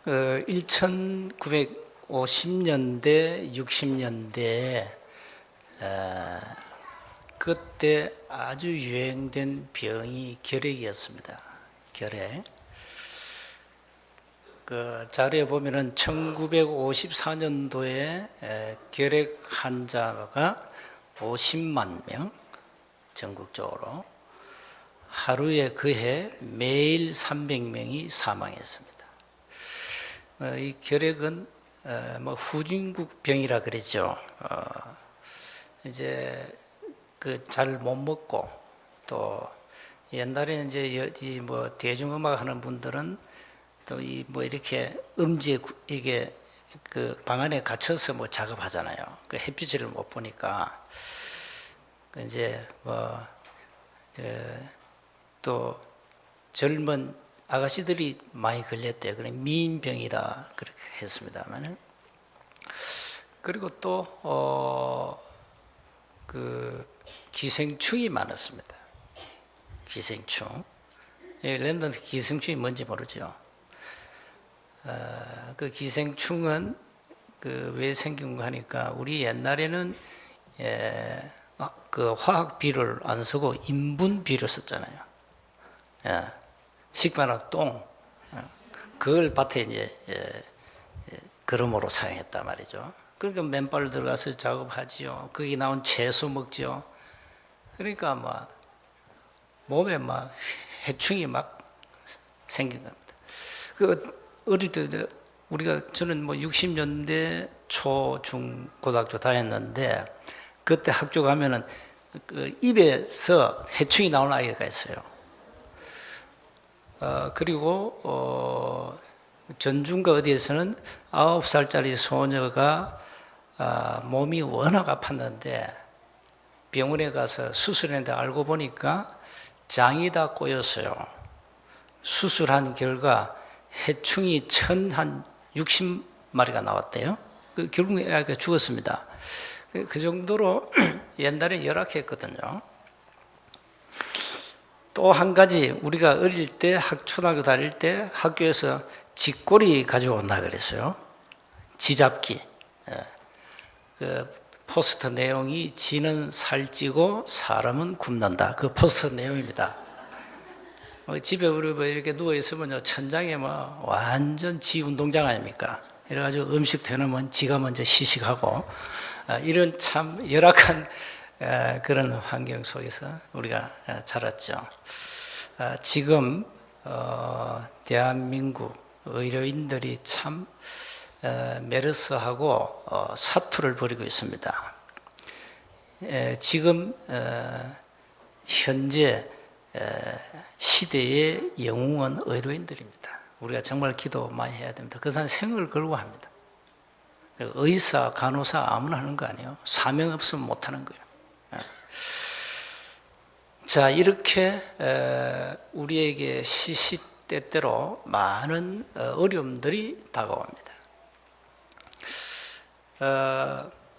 1950년대, 60년대 그때 아주 유행된 병이 결핵이었습니다. 결핵. 그 자료에 보면은 1954년도에 결핵 환자가 50만 명 전국적으로, 하루에 그해 매일 300명이 사망했습니다. 이 결핵은 뭐 후진국 병이라 그랬죠. 이제 그 잘 못 먹고, 또 옛날에는 이제 이 뭐 대중음악 하는 분들은 또 이 뭐 이렇게 음지에 이게 그 방 안에 갇혀서 뭐 작업하잖아요. 그 햇빛을 못 보니까 이제 뭐 또 젊은 아가씨들이 많이 걸렸대요. 그래 미인병이다 그렇게 했습니다만은. 그리고 또 그 기생충이 많았습니다. 기생충. 랜덤 기생충이 뭔지 모르죠. 그 기생충은 그 왜 생긴 거 하니까, 우리 옛날에는 그 화학 비료를 안 쓰고 인분 비료 썼잖아요. 식반화 똥, 그걸 밭에 이제 거름으로 사용했단 말이죠. 그러니까 맨발 들어가서 작업하지요. 거기 나온 채소 먹지요. 그러니까 막 몸에 막 해충이 막 생긴 겁니다. 그 어릴 때 저는 뭐 60년대 초, 중, 고등학교 다녔는데, 그때 학교 가면은 그 입에서 해충이 나오는 아이가 있어요. 그리고 전중과 어디에서는 9살짜리 소녀가 몸이 워낙 아팠는데 병원에 가서 수술했는데 알고 보니까 장이 다 꼬였어요. 수술한 결과 해충이 한 60마리가 나왔대요. 결국에 아이가 죽었습니다. 그 정도로 옛날에 열악했거든요. 또 한 가지, 우리가 어릴 때 초등학교 다닐 때 학교에서 쥐꼬리 가지고 온다 그랬어요. 쥐잡기. 그 포스터 내용이 쥐는 살찌고 사람은 굶는다. 그 포스터 내용입니다. 집에 우리 뭐 이렇게 누워 있으면 천장에 뭐 완전 쥐 운동장 아닙니까? 이래가지고 음식 되놓으면 쥐가 먼저 시식하고, 이런 참 열악한 그런 환경 속에서 우리가 자랐죠. 지금 대한민국 의료인들이 참 메르스하고 사투를 벌이고 있습니다. 지금 현재 시대의 영웅은 의료인들입니다. 우리가 정말 기도 많이 해야 됩니다. 그 사람 생을 걸고 합니다. 의사, 간호사 아무나 하는 거 아니에요. 사명 없으면 못 하는 거예요. 자, 이렇게 우리에게 시시때때로 많은 어려움들이 다가옵니다.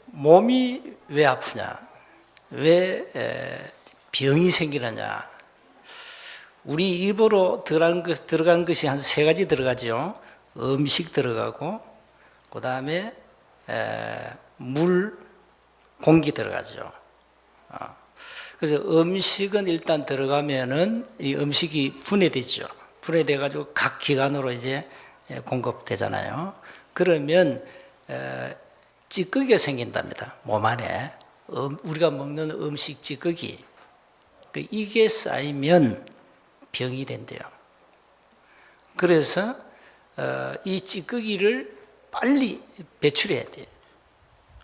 몸이 왜 아프냐? 왜 병이 생기느냐? 우리 입으로 들어간 것이 한 3가지 들어가죠. 음식 들어가고, 그 다음에 물, 공기 들어가죠. 그래서 음식은 일단 들어가면은 이 음식이 분해되죠. 분해돼가지고 각 기관으로 이제 공급되잖아요. 그러면 찌꺼기가 생긴답니다. 몸 안에. 우리가 먹는 음식 찌꺼기. 이게 쌓이면 병이 된대요. 그래서 이 찌꺼기를 빨리 배출해야 돼요.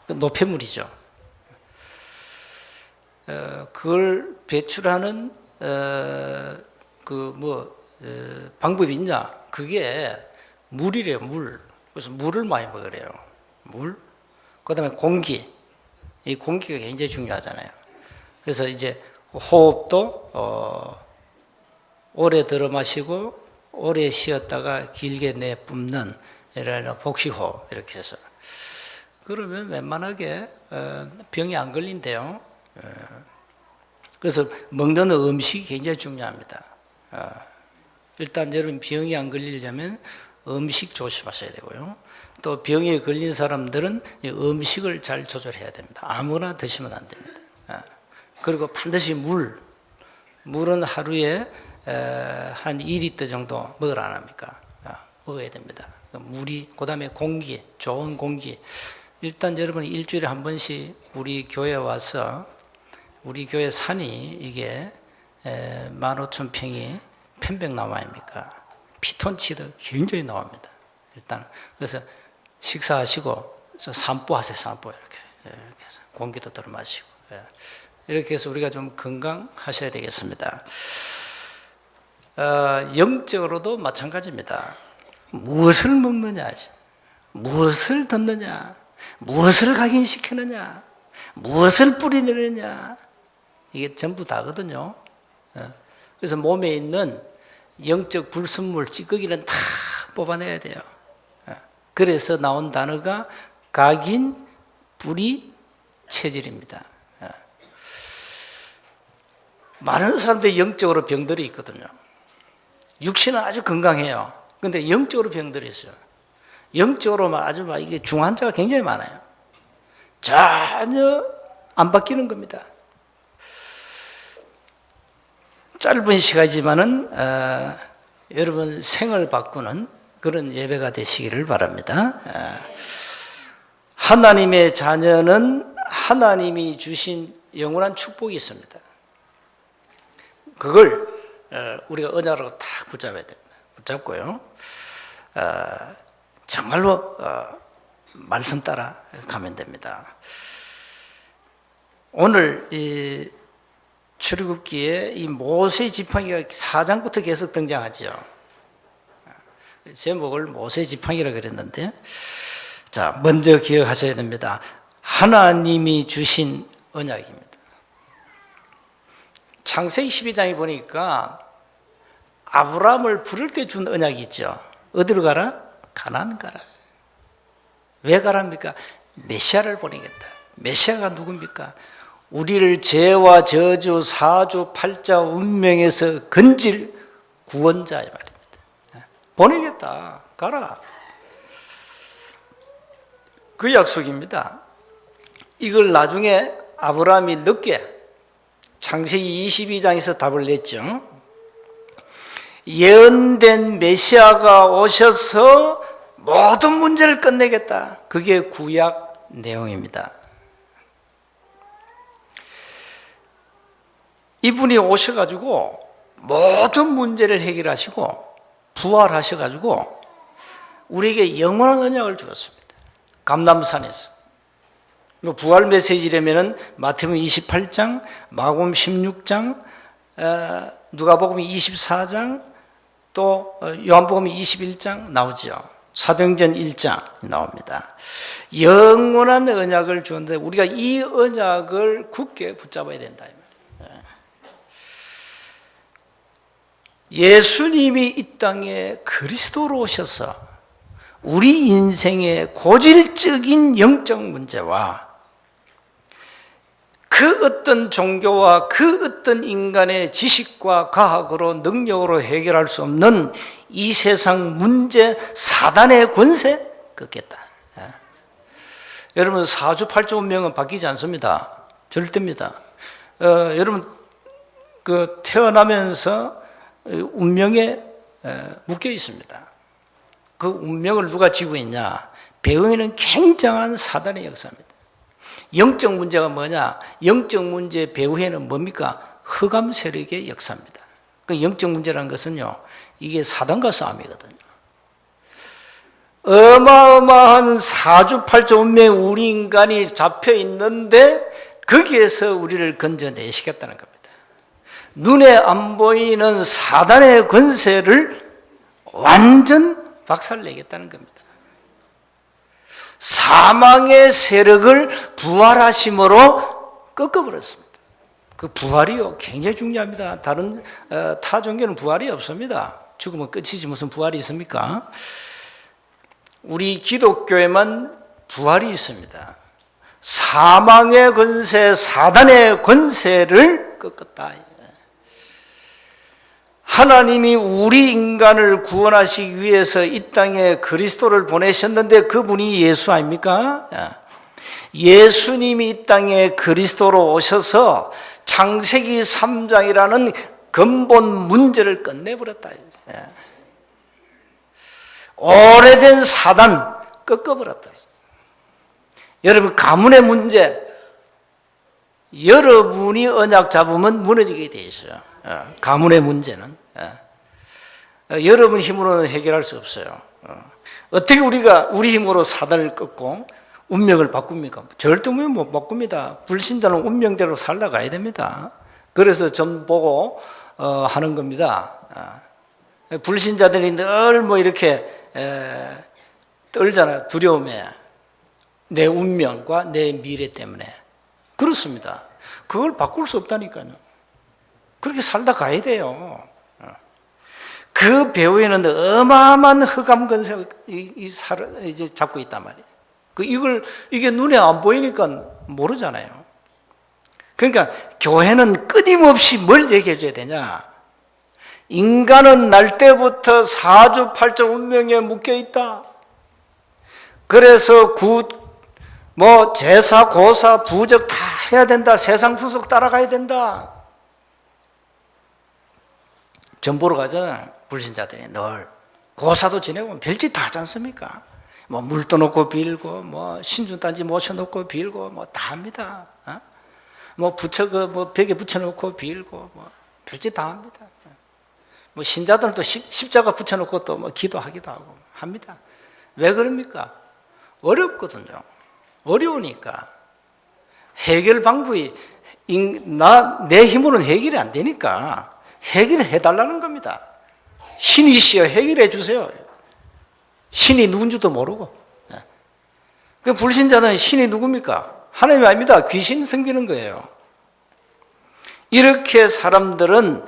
노폐물이죠. 그걸 배출하는 방법이 있냐? 그게 물이래요. 물. 그래서 물을 많이 먹으래요. 물. 그다음에 공기. 이 공기가 굉장히 중요하잖아요. 그래서 이제 호흡도 오래 들어 마시고 오래 쉬었다가 길게 내뿜는 이런 복식호흡 이렇게 해서, 그러면 웬만하게 병이 안 걸린대요. 그래서 먹는 음식이 굉장히 중요합니다. 일단 여러분 병이 안 걸리려면 음식 조심하셔야 되고요. 또 병에 걸린 사람들은 음식을 잘 조절해야 됩니다. 아무나 드시면 안 됩니다. 그리고 반드시 물은 하루에 한 2리터 정도 먹으라 안 합니까? 먹어야 됩니다. 물이, 그 다음에 공기, 좋은 공기. 일단 여러분 일주일에 한 번씩 우리 교회 와서, 우리 교회 산이 이게 15,000평이 편백나무 아닙니까? 피톤치드 굉장히 나옵니다. 일단 그래서 식사하시고 산보하세요. 산보 이렇게 해서 공기도 들어 마시고 이렇게 해서 우리가 좀 건강하셔야 되겠습니다. 영적으로도 마찬가지입니다. 무엇을 먹느냐, 무엇을 듣느냐, 무엇을 각인시키느냐, 무엇을 뿌리내느냐, 이게 전부 다거든요. 그래서 몸에 있는 영적 불순물, 찌꺼기는 다 뽑아내야 돼요. 그래서 나온 단어가 각인, 뿌리, 체질입니다. 많은 사람들이 영적으로 병들이 있거든요. 육신은 아주 건강해요. 근데 영적으로 병들이 있어요. 영적으로 아주 이게 중환자가 굉장히 많아요. 전혀 안 바뀌는 겁니다. 짧은 시간이지만은 여러분 생을 바꾸는 그런 예배가 되시기를 바랍니다. 하나님의 자녀는 하나님이 주신 영원한 축복이 있습니다. 그걸 우리가 언약으로 딱 붙잡아야 됩니다. 붙잡고요. 정말로 말씀 따라 가면 됩니다. 오늘 이 출애굽기에 이 모세 지팡이가 4장부터 계속 등장하죠. 제목을 모세 지팡이라 그랬는데, 자, 먼저 기억하셔야 됩니다. 하나님이 주신 언약입니다. 창세기 12장에 보니까 아브라함을 부를 때 준 언약이 있죠. 어디로 가라? 가나안 가라. 왜 가랍니까? 메시아를 보내겠다. 메시아가 누굽니까? 우리를 죄와 저주, 사주, 팔자, 운명에서 건질 구원자 말입니다. 보내겠다. 가라. 그 약속입니다. 이걸 나중에 아브라함이 늦게 창세기 22장에서 답을 냈죠. 예언된 메시아가 오셔서 모든 문제를 끝내겠다. 그게 구약 내용입니다. 이분이 오셔가지고 모든 문제를 해결하시고 부활하셔가지고 우리에게 영원한 언약을 주었습니다. 감람산에서. 부활 메시지라면은 마태복음 28장, 마가복음 16장, 누가복음 24장, 또 요한복음 21장 나오죠. 사도행전 1장 나옵니다. 영원한 언약을 주었는데 우리가 이 언약을 굳게 붙잡아야 된다. 예수님이 이 땅에 그리스도로 오셔서 우리 인생의 고질적인 영적 문제와 그 어떤 종교와 그 어떤 인간의 지식과 과학으로 능력으로 해결할 수 없는 이 세상 문제, 사단의 권세 꺾겠다. 여러분 사주팔자 운명은 바뀌지 않습니다. 절대입니다. 여러분 그 태어나면서 운명에 묶여 있습니다. 그 운명을 누가 쥐고 있냐? 배후에는 굉장한 사단의 역사입니다. 영적 문제가 뭐냐? 영적 문제 배후에는 뭡니까? 흑암 세력의 역사입니다. 그 영적 문제라는 것은요, 이게 사단과 싸움이거든요. 어마어마한 사주팔자 운명에 우리 인간이 잡혀 있는데 거기에서 우리를 건져내시겠다는 겁니다. 눈에 안 보이는 사단의 권세를 완전 박살내겠다는 겁니다. 사망의 세력을 부활하심으로 꺾어버렸습니다. 그 부활이요 굉장히 중요합니다. 다른 타 종교는 부활이 없습니다. 죽으면 끝이지 무슨 부활이 있습니까? 우리 기독교에만 부활이 있습니다. 사망의 권세, 사단의 권세를 꺾었다. 하나님이 우리 인간을 구원하시기 위해서 이 땅에 그리스도를 보내셨는데 그분이 예수 아닙니까? 예수님이 이 땅에 그리스도로 오셔서 창세기 3장이라는 근본 문제를 끝내버렸다. 오래된 사단 꺾어버렸다. 여러분, 가문의 문제, 여러분이 언약 잡으면 무너지게 돼 있어요. 가문의 문제는 여러분 힘으로는 해결할 수 없어요. 어떻게 우리가 우리 힘으로 사단을 꺾고 운명을 바꿉니까? 절대 운명 못 바꿉니다. 불신자는 운명대로 살아가야 됩니다. 그래서 점 보고 하는 겁니다. 불신자들이 늘 뭐 이렇게 떨잖아요. 두려움에. 내 운명과 내 미래 때문에. 그렇습니다. 그걸 바꿀 수 없다니까요. 그렇게 살다 가야 돼요. 그 배후에는 어마어마한 흑암 권세가 이제 잡고 있단 말이에요. 이게 눈에 안 보이니까 모르잖아요. 그러니까 교회는 끊임없이 뭘 얘기해 줘야 되냐? 인간은 날 때부터 사주팔자 운명에 묶여 있다. 그래서 제사, 고사, 부적 다 해야 된다. 세상 풍속 따라가야 된다. 전 보러 가잖아요. 불신자들이 늘 고사도 지내고 별짓 다 하지 않습니까? 물도 놓고 빌고 신중단지 모셔놓고 빌고 다 합니다. 벽에 붙여놓고 빌고 별짓 다 합니다. 신자들은 또 십자가 붙여놓고 또 기도하기도 하고 합니다. 왜 그럽니까? 어렵거든요. 어려우니까. 해결 방법이 내 힘으로는 해결이 안 되니까 해결해 달라는 겁니다. 신이시여 해결해 주세요. 신이 누군지도 모르고. 그 불신자는 신이 누굽니까? 하나님이 아닙니다. 귀신 섬기는 거예요. 이렇게 사람들은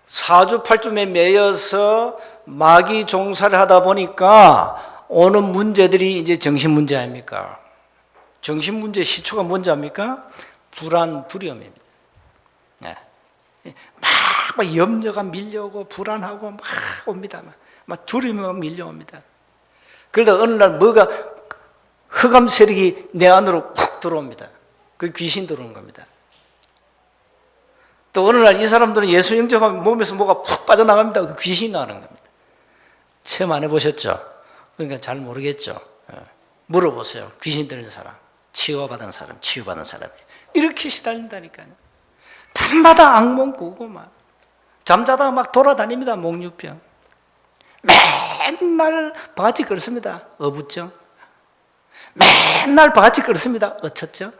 사주팔tum에 매여서 마귀 종사를 하다 보니까 오는 문제들이 이제 정신 문제 아닙니까? 정신 문제 시초가 뭔지 압니까? 불안, 두려움입니다. 막 염려가 밀려오고 불안하고 막 옵니다. 막 두려움이 밀려옵니다. 그러다 어느 날 뭐가 흑암 세력이 내 안으로 푹 들어옵니다. 그 귀신 들어오는 겁니다. 또 어느 날 이 사람들은 예수 영접하면 몸에서 뭐가 푹 빠져나갑니다. 그 귀신이 나오는 겁니다. 체험 안 해보셨죠? 그러니까 잘 모르겠죠. 물어보세요. 귀신 들린 사람, 치유받은 사람, 치유받은 사람이 이렇게 시달린다니까요. 밤마다 악몽 꾸고 잠자다가 막 돌아다닙니다. 목류병. 맨날 바가지 끓습니다. 어부증. 맨날 바가지 끓습니다. 어처증.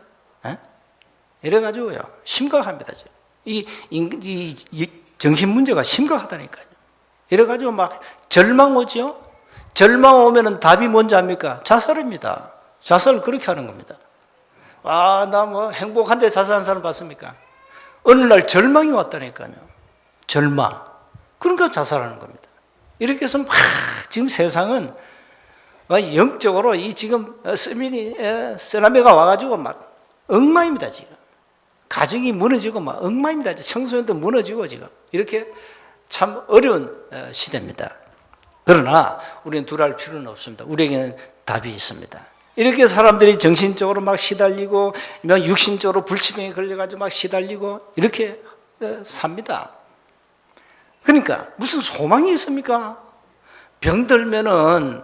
이래가지고요. 심각합니다. 이 정신 문제가 심각하다니까요. 이래가지고 막 절망 오죠. 절망 오면은 답이 뭔지 압니까? 자살입니다. 자살을 그렇게 하는 겁니다. 나 행복한데 자살한 사람 봤습니까? 어느 날 절망이 왔다니까요. 절망. 그러니까 자살하는 겁니다. 이렇게 해서 지금 세상은 영적으로 지금 쓰나미가 와가지고 막 엉망입니다, 지금. 가정이 무너지고 막 엉망입니다. 청소년도 무너지고 지금. 이렇게 참 어려운 시대입니다. 그러나 우리는 두려울 필요는 없습니다. 우리에게는 답이 있습니다. 이렇게 사람들이 정신적으로 막 시달리고 육신적으로 불치병에 걸려가지고 막 시달리고 이렇게 삽니다. 그러니까 무슨 소망이 있습니까? 병들면은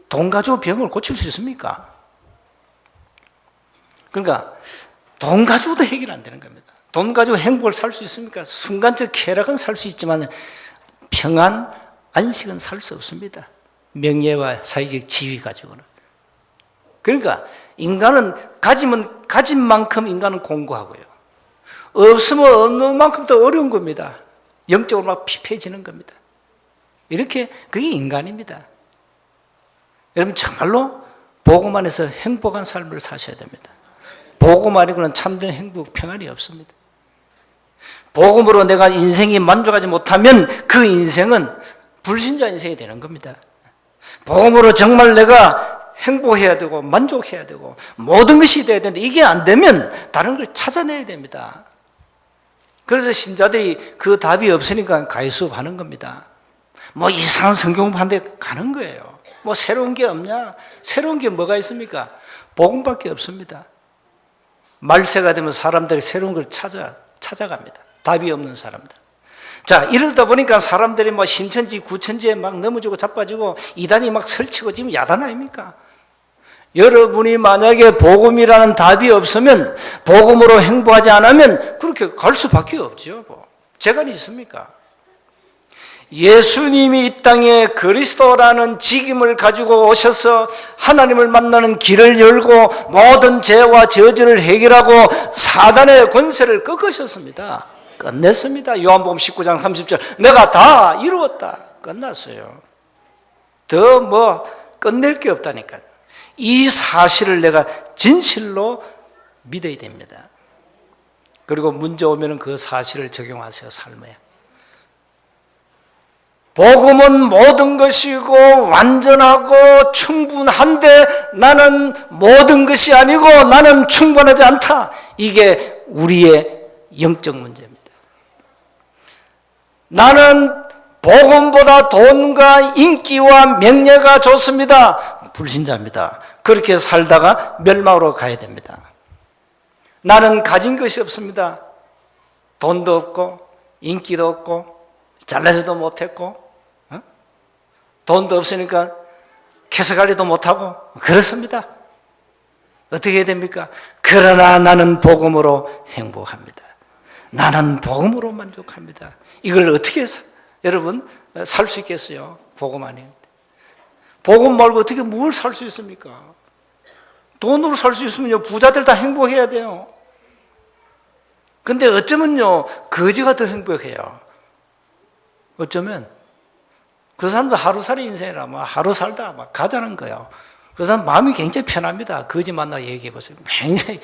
돈 가지고 병을 고칠 수 있습니까? 그러니까 돈 가지고도 해결 안 되는 겁니다. 돈 가지고 행복을 살 수 있습니까? 순간적 쾌락은 살 수 있지만 평안, 안식은 살 수 없습니다. 명예와 사회적 지위 가지고는. 그러니까 인간은 가지면 가진 만큼 인간은 공고하고요. 없으면 없는 만큼 더 어려운 겁니다. 영적으로 막 피폐해지는 겁니다. 이렇게 그게 인간입니다. 여러분 정말로 복음 안에서 행복한 삶을 사셔야 됩니다. 복음 아니고는 참된 행복, 평안이 없습니다. 복음으로 내가 인생이 만족하지 못하면 그 인생은 불신자 인생이 되는 겁니다. 복음으로 정말 내가 행복해야 되고 만족해야 되고 모든 것이 돼야 되는데 이게 안 되면 다른 걸 찾아내야 됩니다. 그래서 신자들이 그 답이 없으니까 가이수업하는 겁니다. 뭐 이상한 성경판에 가는 거예요. 뭐 새로운 게 없냐? 새로운 게 뭐가 있습니까? 복음밖에 없습니다. 말세가 되면 사람들이 새로운 걸 찾아갑니다. 답이 없는 사람들. 자, 이러다 보니까 사람들이 뭐 신천지, 구천지에 막 넘어지고 자빠지고 이단이 막 설치고 지금 야단 아닙니까? 여러분이 만약에 복음이라는 답이 없으면, 복음으로 행보하지 않으면 그렇게 갈 수밖에 없죠. 뭐. 재간이 있습니까? 예수님이 이 땅에 그리스도라는 직임을 가지고 오셔서 하나님을 만나는 길을 열고 모든 죄와 저주를 해결하고 사단의 권세를 꺾으셨습니다. 끝냈습니다. 요한복음 19장 30절 내가 다 이루었다. 끝났어요. 더 뭐 끝낼 게 없다니까요. 이 사실을 내가 진실로 믿어야 됩니다. 그리고 문제 오면 그 사실을 적용하세요. 삶에. 복음은 모든 것이고 완전하고 충분한데 나는 모든 것이 아니고 나는 충분하지 않다. 이게 우리의 영적 문제입니다. 나는 복음보다 돈과 인기와 명예가 좋습니다. 불신자입니다. 그렇게 살다가 멸망으로 가야 됩니다. 나는 가진 것이 없습니다. 돈도 없고 인기도 없고 잘나지도 못했고 돈도 없으니까 캐서관리도 못하고 그렇습니다. 어떻게 해야 됩니까? 그러나 나는 복음으로 행복합니다. 나는 복음으로 만족합니다. 이걸 어떻게 해서 여러분 살 수 있겠어요? 복음 아니에요. 복음 말고 어떻게 뭘 살 수 있습니까? 돈으로 살 수 있으면요 부자들 다 행복해야 돼요. 근데 어쩌면요 거지가 더 행복해요. 어쩌면 그 사람도 하루살이 인생이라 막 하루 살다 막 가자는 거예요. 그 사람 마음이 굉장히 편합니다. 거지 만나 얘기해 보세요. 굉장히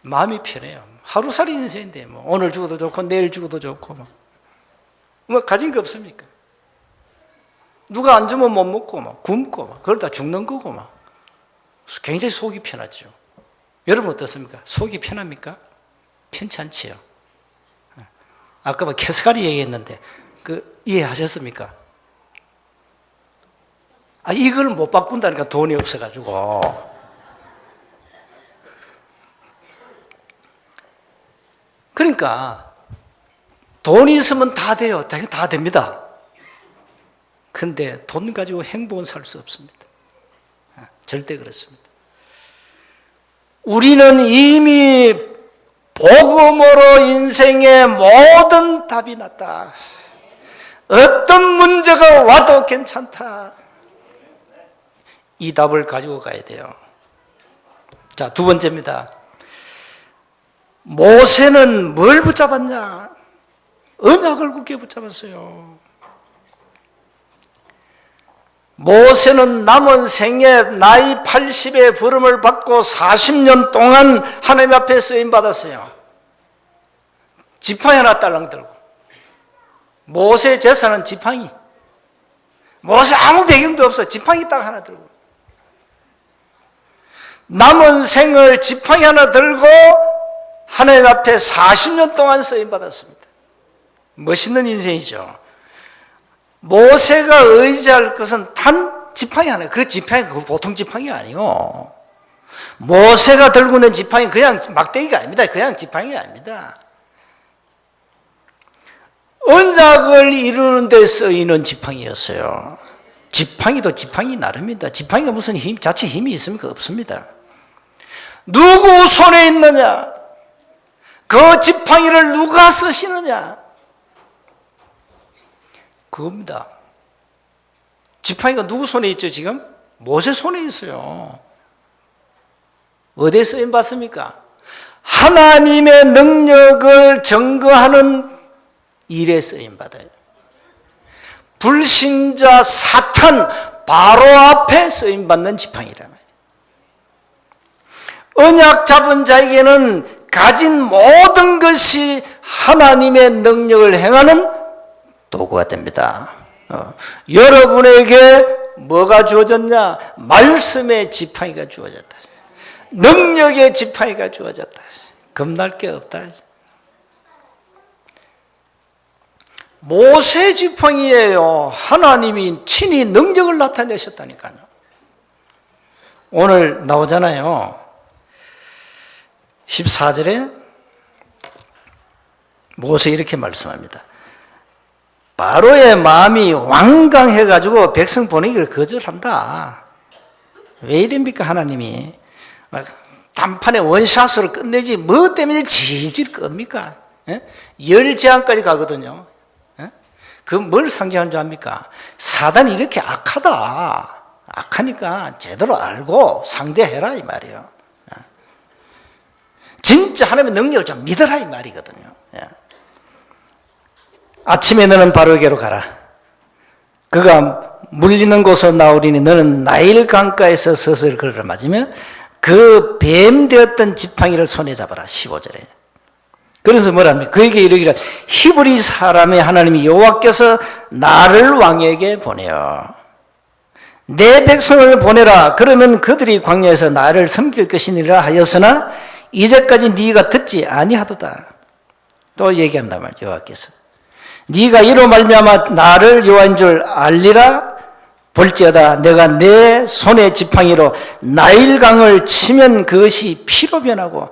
마음이 편해요. 하루살이 인생인데 뭐 오늘 죽어도 좋고 내일 죽어도 좋고 뭐 가진 게 없습니까? 누가 안 주면 못 먹고 막 굶고 막 그러다 죽는 거고 막 굉장히 속이 편하죠. 여러분 어떻습니까? 속이 편합니까? 편찮지요. 아까 뭐 캐스가리 얘기했는데 이해하셨습니까? 이걸 못 바꾼다니까 돈이 없어가지고. 그러니까 돈이 있으면 다 돼요. 다 됩니다. 그런데 돈 가지고 행복은 살 수 없습니다. 절대 그렇습니다. 우리는 이미 복음으로 인생의 모든 답이 났다. 어떤 문제가 와도 괜찮다. 이 답을 가지고 가야 돼요. 자, 두 번째입니다. 모세는 뭘 붙잡았냐? 언약을 굳게 붙잡았어요. 모세는 남은 생에 나이 80의 부름을 받고 40년 동안 하나님 앞에 쓰임 받았어요. 지팡이 하나 딸랑 들고. 모세의 제사는 지팡이. 모세 아무 배경도 없어. 지팡이 딱 하나 들고. 남은 생을 지팡이 하나 들고 하나님 앞에 40년 동안 쓰임 받았습니다. 멋있는 인생이죠. 모세가 의지할 것은 단 지팡이 하나. 그 지팡이가 보통 지팡이가 아니요. 모세가 들고 있는 지팡이 그냥 막대기가 아닙니다. 그냥 지팡이가 아닙니다. 언약을 이루는 데 쓰이는 지팡이였어요. 지팡이도 지팡이 나름입니다. 지팡이가 무슨 자체 힘이 있습니까? 없습니다. 누구 손에 있느냐? 그 지팡이를 누가 쓰시느냐? 그겁니다. 지팡이가 누구 손에 있죠 지금? 모세 손에 있어요. 어디에 쓰임 받습니까? 하나님의 능력을 증거하는 일에 쓰임 받아요. 불신자 사탄 바로 앞에 쓰임 받는 지팡이란 말이에요. 언약 잡은 자에게는 가진 모든 것이 하나님의 능력을 행하는 도구가 됩니다. 여러분에게 뭐가 주어졌냐? 말씀의 지팡이가 주어졌다. 능력의 지팡이가 주어졌다. 겁날 게 없다. 모세 지팡이에요. 하나님이 친히 능력을 나타내셨다니까요. 오늘 나오잖아요. 14절에 모세 이렇게 말씀합니다. 바로의 마음이 완강해가지고 백성 보내기를 거절한다. 왜 이럽니까 하나님이? 막 단판에 원샷으로 끝내지 뭐 때문에 질질 겁니까? 열제한까지 가거든요. 그 뭘 상징하는 줄 압니까? 사단이 이렇게 악하다. 악하니까 제대로 알고 상대해라 이 말이에요. 진짜 하나님의 능력을 좀 믿어라 이 말이거든요. 아침에 너는 바로에게로 가라. 그가 물리는 곳으로 나오리니 너는 나일 강가에서 서서히 그를 맞으며 그 뱀 되었던 지팡이를 손에 잡아라. 15절에. 그래서 뭐랍니까? 그에게 이르기를 히브리 사람의 하나님이 여호와께서 나를 왕에게 보내어 내 백성을 보내라. 그러면 그들이 광야에서 나를 섬길 것이니라 하였으나 이제까지 네가 듣지 아니하도다. 또 얘기한단 말이에요. 여호와께서 네가 이로 말미암아 나를 여호와인 줄 알리라. 볼지어다 내가 내 손의 지팡이로 나일강을 치면 그것이 피로 변하고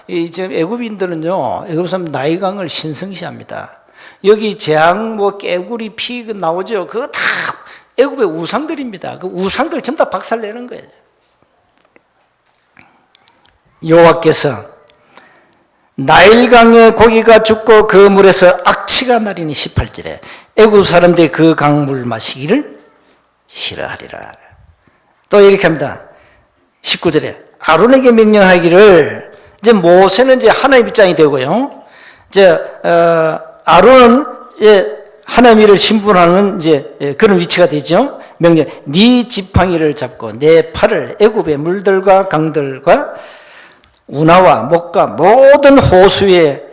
애굽인들은요 애굽 사람 나일강을 신성시합니다. 여기 재앙 깨구리 피 나오죠. 그거 다 애굽의 우상들입니다. 그 우상들 전부 다 박살내는 거예요. 여호와께서 나일강의 고기가 죽고 그 물에서 악취가 나리니 18절에 애굽 사람들이 그 강물 마시기를 싫어하리라. 또 이렇게 합니다. 19절에 아론에게 명령하기를 이제 모세는 이제 하나님 입장이 되고요. 이제 아론은 이제 하나님 일을 신분하는 이제 그런 위치가 되죠. 명령 네 지팡이를 잡고 내 팔을 애굽의 물들과 강들과 운하와 목과 모든 호수에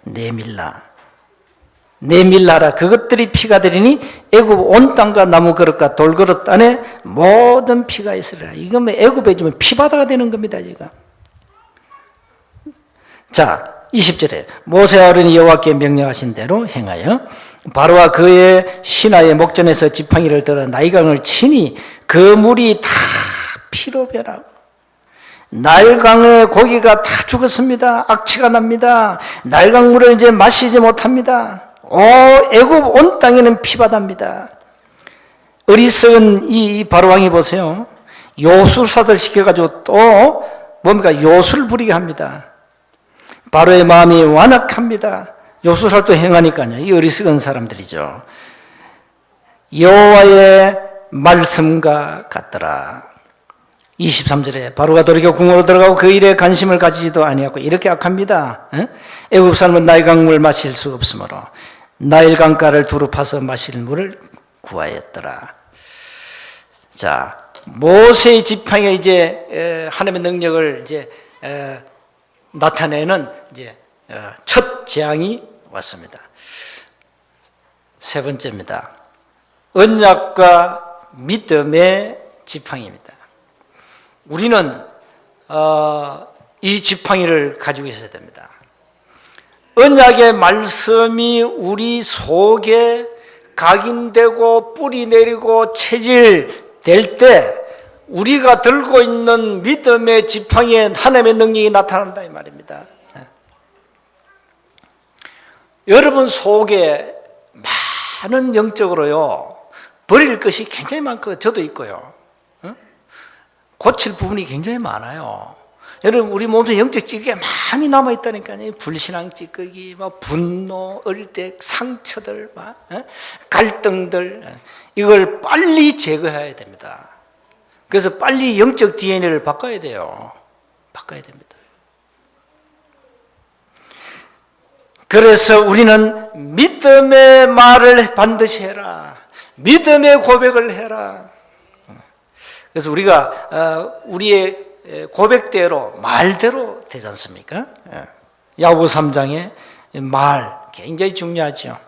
내밀라라. 그것들이 피가 되리니 애굽 온 땅과 나무 그릇과 돌 그릇 안에 모든 피가 있으리라. 이건 애굽에 주면 피바다가 되는 겁니다. 지금. 자 20절에 모세 아론이 여호와께 명령하신 대로 행하여 바로와 그의 신하의 목전에서 지팡이를 들어 나일강을 치니 그 물이 다 피로 변하고 나일강의 고기가 다 죽었습니다. 악취가 납니다. 나일강 물을 이제 마시지 못합니다. 애굽 온 땅에는 피바다입니다. 어리석은 이 바로왕이 보세요. 요술사들 시켜가지고 또 뭡니까? 요술 부리게 합니다. 바로의 마음이 완악합니다. 요술사를 또 행하니까요. 이 어리석은 사람들이죠. 여호와의 말씀과 같더라. 23절에 바로가 돌이켜 궁으로 들어가고 그 일에 관심을 가지지도 아니하고 이렇게 악합니다. 애굽 사람은 나일강물 마실 수 없으므로 나일강가를 두루 파서 마실 물을 구하였더라. 자, 모세의 지팡이가 이제 하나님의 능력을 이제 나타내는 이제 첫 재앙이 왔습니다. 세 번째입니다. 언약과 믿음의 지팡이입니다. 우리는 이 지팡이를 가지고 있어야 됩니다. 언약의 말씀이 우리 속에 각인되고 뿌리 내리고 체질될 때 우리가 들고 있는 믿음의 지팡이에 하나님의 능력이 나타난다 이 말입니다. 여러분 속에 많은 영적으로요 버릴 것이 굉장히 많거든요. 저도 있고요. 고칠 부분이 굉장히 많아요. 여러분 우리 몸속에 영적 찌꺼기가 많이 남아있다니까요. 불신앙 찌꺼기, 분노, 어릴 때 상처들, 갈등들 이걸 빨리 제거해야 됩니다. 그래서 빨리 영적 DNA를 바꿔야 돼요. 바꿔야 됩니다. 그래서 우리는 믿음의 말을 반드시 해라. 믿음의 고백을 해라. 그래서 우리가 우리의 고백대로 말대로 되지 않습니까? 야고보 3장의 말 굉장히 중요하죠.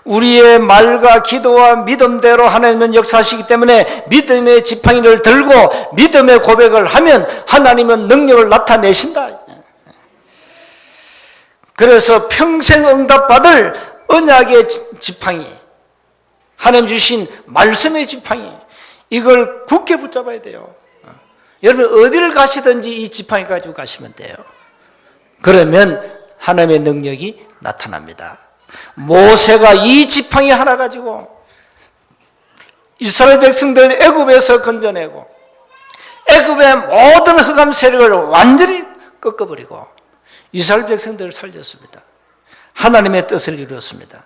우리의 말과 기도와 믿음대로 하나님은 역사하시기 때문에 믿음의 지팡이를 들고 믿음의 고백을 하면 하나님은 능력을 나타내신다. 그래서 평생 응답받을 언약의 지팡이, 하나님 주신 말씀의 지팡이, 이걸 굳게 붙잡아야 돼요. 여러분 어디를 가시든지 이 지팡이 가지고 가시면 돼요. 그러면 하나님의 능력이 나타납니다. 모세가 이 지팡이 하나 가지고 이스라엘 백성들 애굽에서 건져내고 애굽의 모든 흑암 세력을 완전히 꺾어버리고 이스라엘 백성들을 살렸습니다. 하나님의 뜻을 이루었습니다.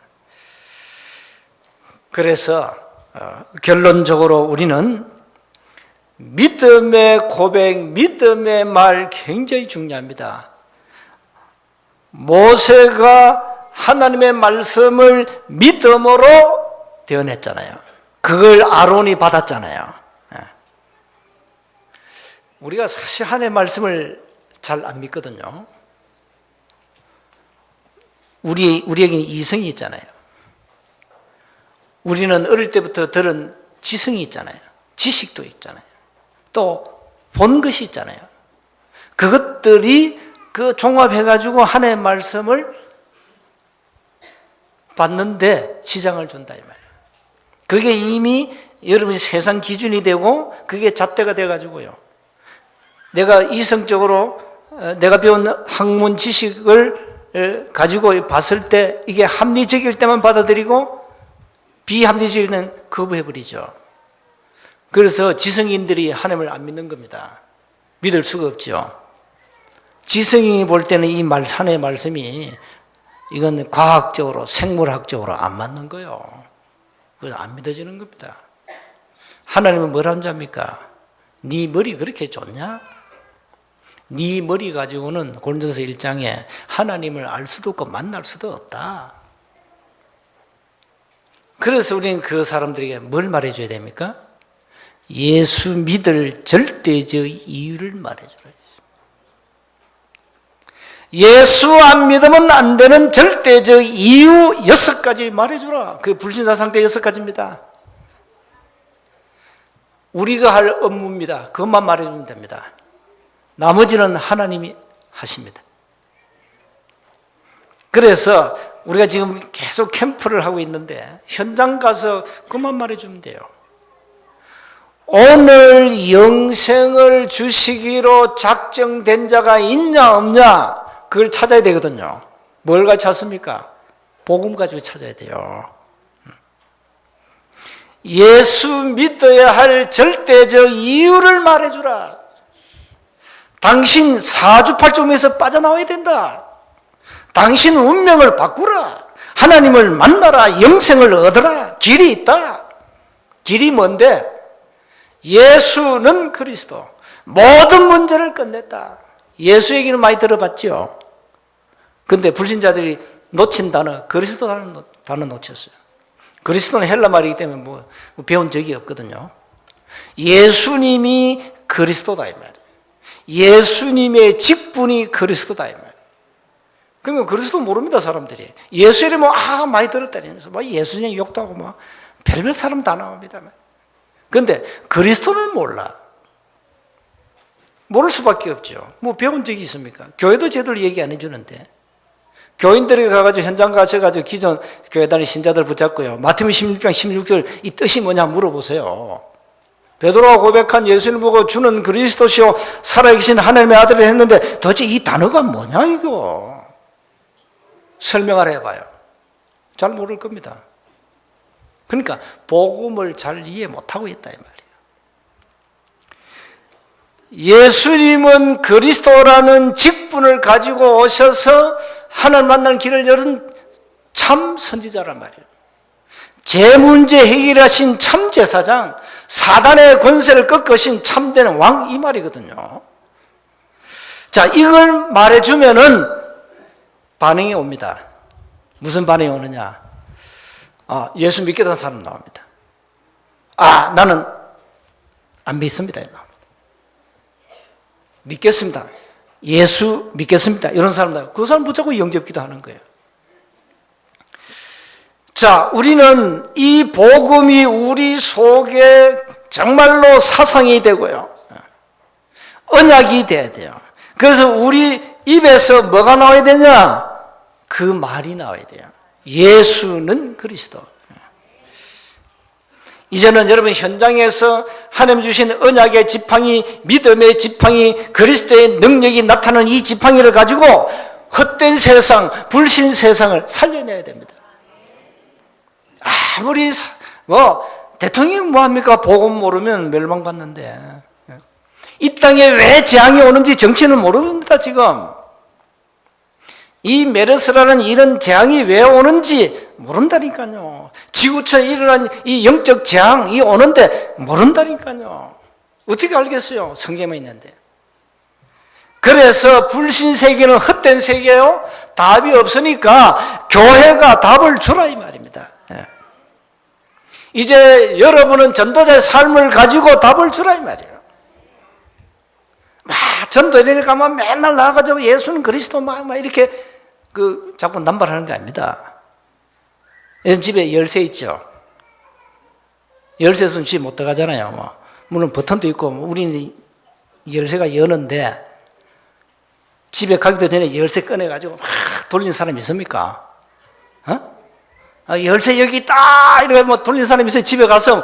그래서 결론적으로 우리는 믿음의 고백, 믿음의 말 굉장히 중요합니다. 모세가 하나님의 말씀을 믿음으로 대언했잖아요. 그걸 아론이 받았잖아요. 우리가 사실 하나님의 말씀을 잘 안 믿거든요. 우리에게는 이성이 있잖아요. 우리는 어릴 때부터 들은 지성이 있잖아요. 지식도 있잖아요. 또 본 것이 있잖아요. 그것들이 그 종합해가지고 하나님의 말씀을 받는데 지장을 준다 이 말이에요. 그게 이미 여러분이 세상 기준이 되고 그게 잣대가 돼가지고요. 내가 이성적으로 내가 배운 학문 지식을 가지고 봤을 때 이게 합리적일 때만 받아들이고 비합리적일 때는 거부해버리죠. 그래서 지성인들이 하나님을 안 믿는 겁니다. 믿을 수가 없죠. 지성인이 볼 때는 이 하나님의 말씀이 이건 과학적으로 생물학적으로 안 맞는 거예요. 그래서 안 믿어지는 겁니다. 하나님은 뭐라는 줄 압니까? 네 머리 그렇게 좋냐? 네 머리 가지고는 고린도서 1장에 하나님을 알 수도 없고 만날 수도 없다. 그래서 우리는 그 사람들에게 뭘 말해줘야 됩니까? 예수 믿을 절대적 이유를 말해줘야 돼요. 예수 안 믿으면 안 되는 절대적 이유 6가지 말해주라. 그 불신자 상태 6가지입니다. 우리가 할 업무입니다. 그것만 말해주면 됩니다. 나머지는 하나님이 하십니다. 그래서 우리가 지금 계속 캠프를 하고 있는데 현장 가서 그것만 말해주면 돼요. 오늘 영생을 주시기로 작정된 자가 있냐 없냐 그걸 찾아야 되거든요. 뭘 가지고 찾습니까? 복음 가지고 찾아야 돼요. 예수 믿어야 할 절대적 이유를 말해주라. 당신 사주팔종에서 빠져나와야 된다. 당신 운명을 바꾸라. 하나님을 만나라. 영생을 얻어라. 길이 있다. 길이 뭔데? 예수는 그리스도. 모든 문제를 끝냈다. 예수 얘기는 많이 들어봤죠. 근데 불신자들이 놓친 단어, 그리스도라는 단어 놓쳤어요. 그리스도는 헬라 말이기 때문에 뭐 배운 적이 없거든요. 예수님이 그리스도다 이 말이에요. 예수님의 직분이 그리스도다 이 말이에요. 그러니까 그리스도 모릅니다 사람들이. 예수 이름은 많이 들었다면서 막 예수님 욕도 하고 막 별별 사람 다 나옵니다. 그런데 그리스도는 몰라. 모를 수밖에 없죠. 뭐 배운 적이 있습니까? 교회도 제대로 얘기 안 해주는데. 교인들이 가가지고 현장 가셔가지고 기존 교회 다니는 신자들 붙잡고요. 마태복음 16장 16절 이 뜻이 뭐냐 물어보세요. 베드로가 고백한 예수님을 보고 주는 그리스도시요 살아계신 하나님의 아들을 했는데 도대체 이 단어가 뭐냐 이거. 설명을 해봐요. 잘 모를 겁니다. 그러니까 복음을 잘 이해 못하고 있다 이 말이에요. 예수님은 그리스도라는 직분을 가지고 오셔서 하나님 만나는 길을 열은 참 선지자란 말이에요. 제 문제 해결하신 참 제사장, 사단의 권세를 꺾으신 참된 왕 이 말이거든요. 자, 이걸 말해주면은 반응이 옵니다. 무슨 반응이 오느냐? 예수 믿겠다는 사람 나옵니다. 나는 안 믿습니다. 나옵니다. 믿겠습니다. 예수 믿겠습니다. 이런 사람 나와요. 그 사람 붙잡고 영접기도 하는 거예요. 자, 우리는 이 복음이 우리 속에 정말로 사상이 되고요. 언약이 돼야 돼요. 그래서 우리 입에서 뭐가 나와야 되냐? 그 말이 나와야 돼요. 예수는 그리스도. 이제는 여러분 현장에서 하나님 주신 언약의 지팡이, 믿음의 지팡이, 그리스도의 능력이 나타나는 이 지팡이를 가지고 헛된 세상, 불신 세상을 살려내야 됩니다. 아무리 대통령이 뭐합니까? 복음 모르면 멸망받는데. 이 땅에 왜 재앙이 오는지 정치는 모릅니다. 지금 이 메르스라는 이런 재앙이 왜 오는지 모른다니까요. 지구촌에 일어난 이 영적 재앙이 오는데 모른다니까요. 어떻게 알겠어요? 성경에 있는데. 그래서 불신 세계는 헛된 세계예요. 답이 없으니까 교회가 답을 주라 이 말입니다. 이제 여러분은 전도자의 삶을 가지고 답을 주라 이 말이에요. 전도회에 가면 맨날 나가가지고 예수는 그리스도 막 이렇게 자꾸 남발하는 거 아닙니다. 여러분 집에 열쇠 있죠? 열쇠 없으면 집 못 들어가잖아요. 물론 버튼도 있고 우리는 열쇠가 여는데 집에 가기도 전에 열쇠 꺼내가지고 막 돌리는 사람 있습니까? 열쇠 여기 있다 이렇게 돌리는 사람 있어요. 집에 가서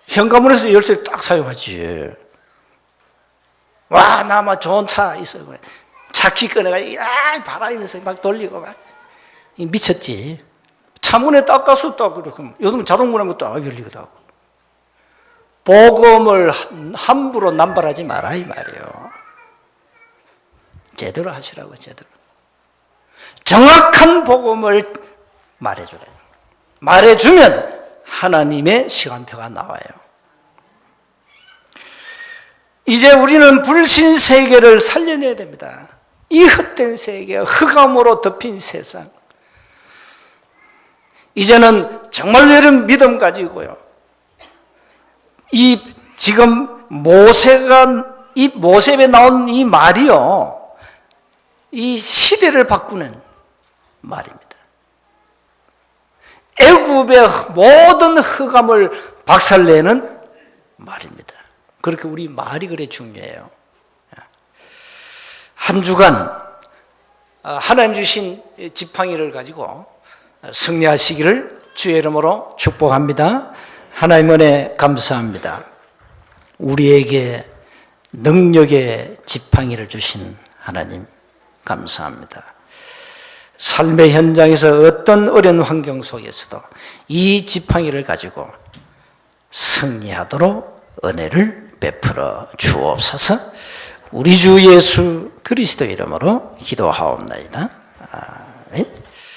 현관문에서 열쇠 딱 사용하지. 와, 나 좋은 차 있어요. 차키 꺼내가지고 봐라 이러면서 막 돌리고 막 미쳤지. 차문에 딱 가서 딱 그렇게 요즘 자동문에 딱 열리거든. 복음을 함부로 남발하지 마라 이 말이에요. 제대로 하시라고. 제대로 정확한 복음을 말해주라. 말해주면 하나님의 시간표가 나와요. 이제 우리는 불신 세계를 살려내야 됩니다. 이 헛된 세계, 흑암으로 덮인 세상. 이제는 정말 여러분 믿음 가지고요. 지금 모세에 나온 이 말이요. 이 시대를 바꾸는 말입니다. 애굽의 모든 흑암을 박살내는 말입니다. 그렇게 우리 말이 그래 중요해요. 한 주간 하나님 주신 지팡이를 가지고 승리하시기를 주의 이름으로 축복합니다. 하나님 은혜 감사합니다. 우리에게 능력의 지팡이를 주신 하나님 감사합니다. 삶의 현장에서 어떤 어려운 환경 속에서도 이 지팡이를 가지고 승리하도록 은혜를 베풀어 주옵소서. 우리 주 예수 그리스도 이름으로 기도하옵나이다. 아멘.